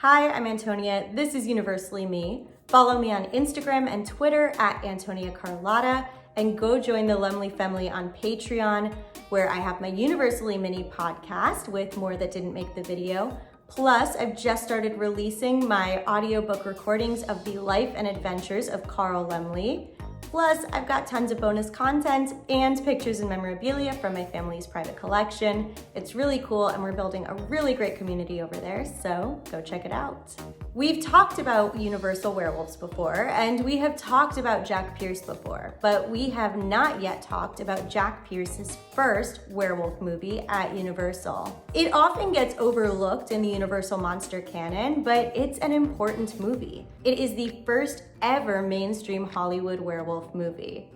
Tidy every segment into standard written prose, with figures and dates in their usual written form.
Hi, I'm Antonia. This is Universally Me. Follow me on Instagram and Twitter at Antonia Carlotta, and go join the Laemmle family on Patreon, where I have my Universally Mini podcast with more that didn't make the video. Plus, I've just started releasing my audiobook recordings of the life and adventures of Carl Laemmle. Plus, I've got tons of bonus content and pictures and memorabilia from my family's private collection. It's really cool, and we're building a really great community over there, so go check it out. We've talked about Universal werewolves before, and we have talked about Jack Pierce before, but we have not yet talked about Jack Pierce's first werewolf movie at Universal. It often gets overlooked in the Universal monster canon, but it's an important movie. It is the first ever mainstream Hollywood werewolf movie.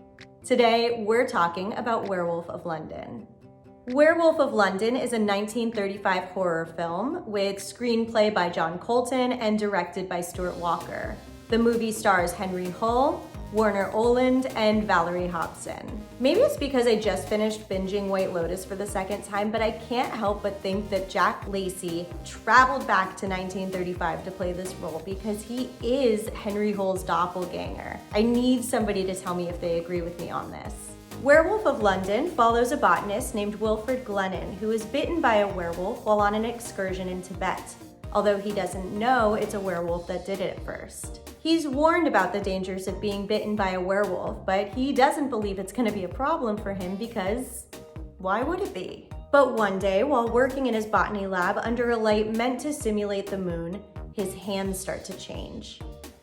Today, we're talking about Werewolf of London. Werewolf of London is a 1935 horror film with screenplay by John Colton and directed by Stuart Walker. The movie stars Henry Hull, Warner Oland, and Valerie Hobson. Maybe it's because I just finished binging White Lotus for the second time, but I can't help but think that Jack Lacy traveled back to 1935 to play this role because he is Henry Hull's doppelganger. I need somebody to tell me if they agree with me on this. Werewolf of London follows a botanist named Wilfred Glendon who is bitten by a werewolf while on an excursion in Tibet, although he doesn't know it's a werewolf that did it at first. He's warned about the dangers of being bitten by a werewolf, but he doesn't believe it's going to be a problem for him because why would it be? But one day, while working in his botany lab under a light meant to simulate the moon, his hands start to change.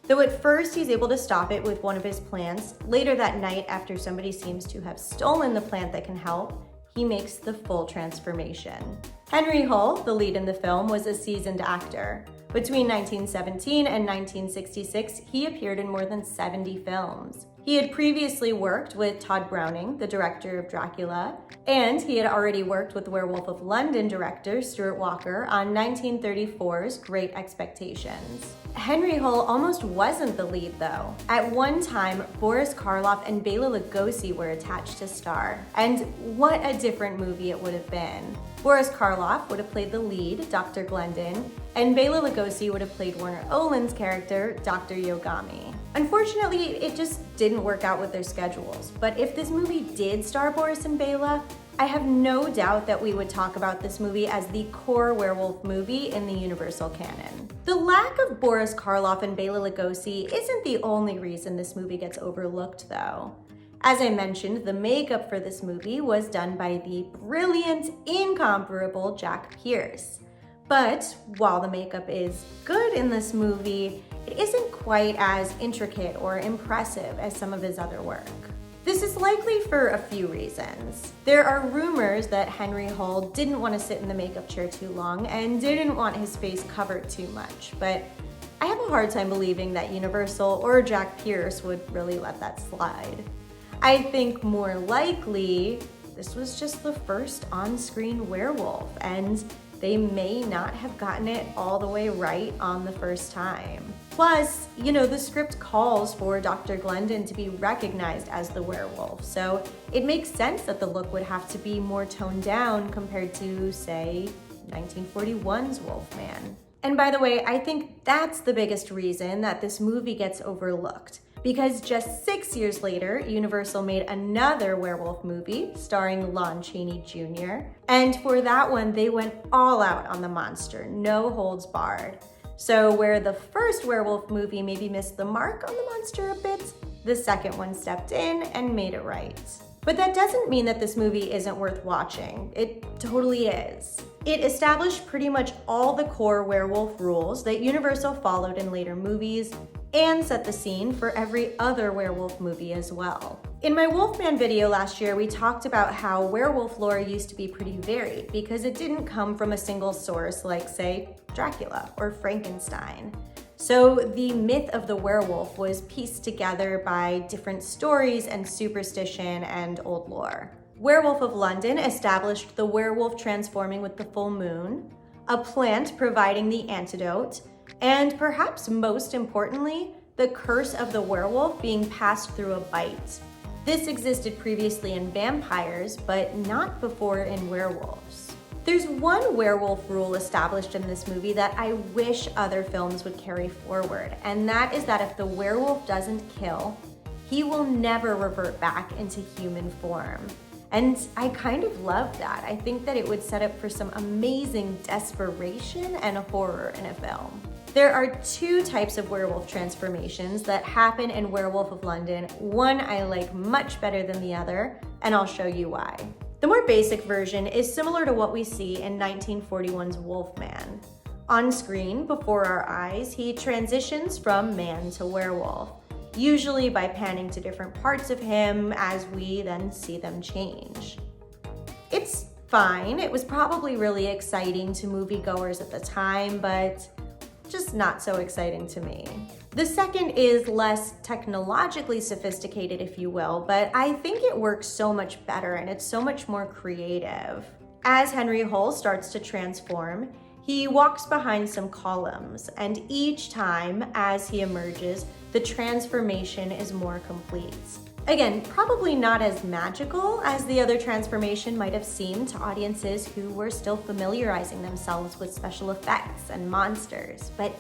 Though at first he's able to stop it with one of his plants, later that night, after somebody seems to have stolen the plant that can help, he makes the full transformation. Henry Hull, the lead in the film, was a seasoned actor. Between 1917 and 1966, he appeared in more than 70 films. He had previously worked with Tod Browning, the director of Dracula, and he had already worked with Werewolf of London director Stuart Walker on 1934's Great Expectations. Henry Hull almost wasn't the lead, though. At one time, Boris Karloff and Bela Lugosi were attached to star, and what a different movie it would have been. Boris Karloff would have played the lead, Dr. Glendon, and Bela Lugosi would have played Warner Oland's character, Dr. Yogami. Unfortunately, it just didn't work out with their schedules, but if this movie did star Boris and Bela, I have no doubt that we would talk about this movie as the core werewolf movie in the Universal canon. The lack of Boris Karloff and Bela Lugosi isn't the only reason this movie gets overlooked, though. As I mentioned, the makeup for this movie was done by the brilliant, incomparable Jack Pierce. But while the makeup is good in this movie, it isn't quite as intricate or impressive as some of his other work. This is likely for a few reasons. There are rumors that Henry Hull didn't want to sit in the makeup chair too long and didn't want his face covered too much, but I have a hard time believing that Universal or Jack Pierce would really let that slide. I think more likely this was just the first on-screen werewolf, and they may not have gotten it all the way right on the first time. Plus, the script calls for Dr. Glendon to be recognized as the werewolf, so it makes sense that the look would have to be more toned down compared to, say, 1941's Wolfman. And by the way, I think that's the biggest reason that this movie gets overlooked. Because just 6 years later, Universal made another werewolf movie starring Lon Chaney Jr. And for that one, they went all out on the monster, no holds barred. So where the first werewolf movie maybe missed the mark on the monster a bit, the second one stepped in and made it right. But that doesn't mean that this movie isn't worth watching. It totally is. It established pretty much all the core werewolf rules that Universal followed in later movies, and set the scene for every other werewolf movie as well. In my Wolfman video last year, we talked about how werewolf lore used to be pretty varied because it didn't come from a single source like, say, Dracula or Frankenstein. So the myth of the werewolf was pieced together by different stories and superstition and old lore. Werewolf of London established the werewolf transforming with the full moon, a plant providing the antidote, and perhaps most importantly, the curse of the werewolf being passed through a bite. This existed previously in vampires, but not before in werewolves. There's one werewolf rule established in this movie that I wish other films would carry forward, and that is that if the werewolf doesn't kill, he will never revert back into human form. And I kind of love that. I think that it would set up for some amazing desperation and horror in a film. There are two types of werewolf transformations that happen in Werewolf of London. One I like much better than the other, and I'll show you why. The more basic version is similar to what we see in 1941's Wolfman. On screen, before our eyes, he transitions from man to werewolf, usually by panning to different parts of him as we then see them change. It's fine. It was probably really exciting to moviegoers at the time, but just not so exciting to me. The second is less technologically sophisticated, if you will, but I think it works so much better and it's so much more creative. As Henry Hull starts to transform, he walks behind some columns, and each time as he emerges, the transformation is more complete. Again, probably not as magical as the other transformation might have seemed to audiences who were still familiarizing themselves with special effects and monsters, but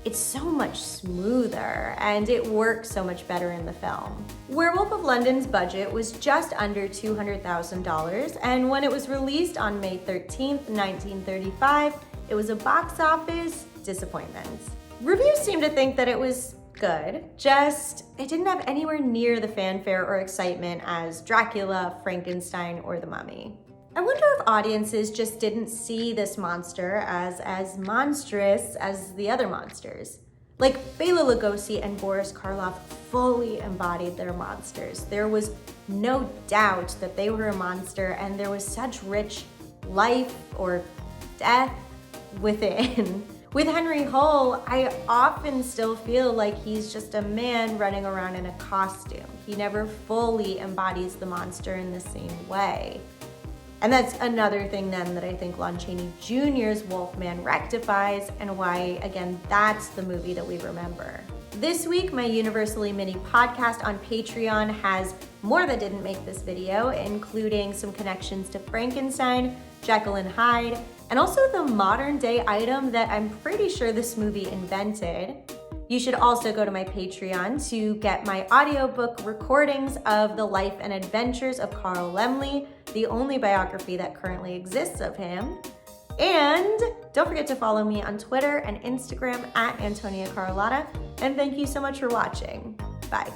it's so much smoother and it works so much better in the film. Werewolf of London's budget was just under $200,000, and when it was released on May 13th, 1935, it was a box office disappointment. Reviews seem to think that it was good, just it didn't have anywhere near the fanfare or excitement as Dracula, Frankenstein, or The Mummy. I wonder if audiences just didn't see this monster as monstrous as the other monsters. Like, Bela Lugosi and Boris Karloff fully embodied their monsters. There was no doubt that they were a monster, and there was such rich life or death within. With Henry Hull, I often still feel like he's just a man running around in a costume. He never fully embodies the monster in the same way. And that's another thing then that I think Lon Chaney Jr.'s Wolfman rectifies, and why, again, that's the movie that we remember. This week, my Universally Mini podcast on Patreon has more that didn't make this video, including some connections to Frankenstein, Jekyll and Hyde, and also the modern day item that I'm pretty sure this movie invented. You should also go to my Patreon to get my audiobook recordings of the life and adventures of Carl Laemmle, the only biography that currently exists of him. And don't forget to follow me on Twitter and Instagram at Antonia Carlotta. And thank you so much for watching. Bye.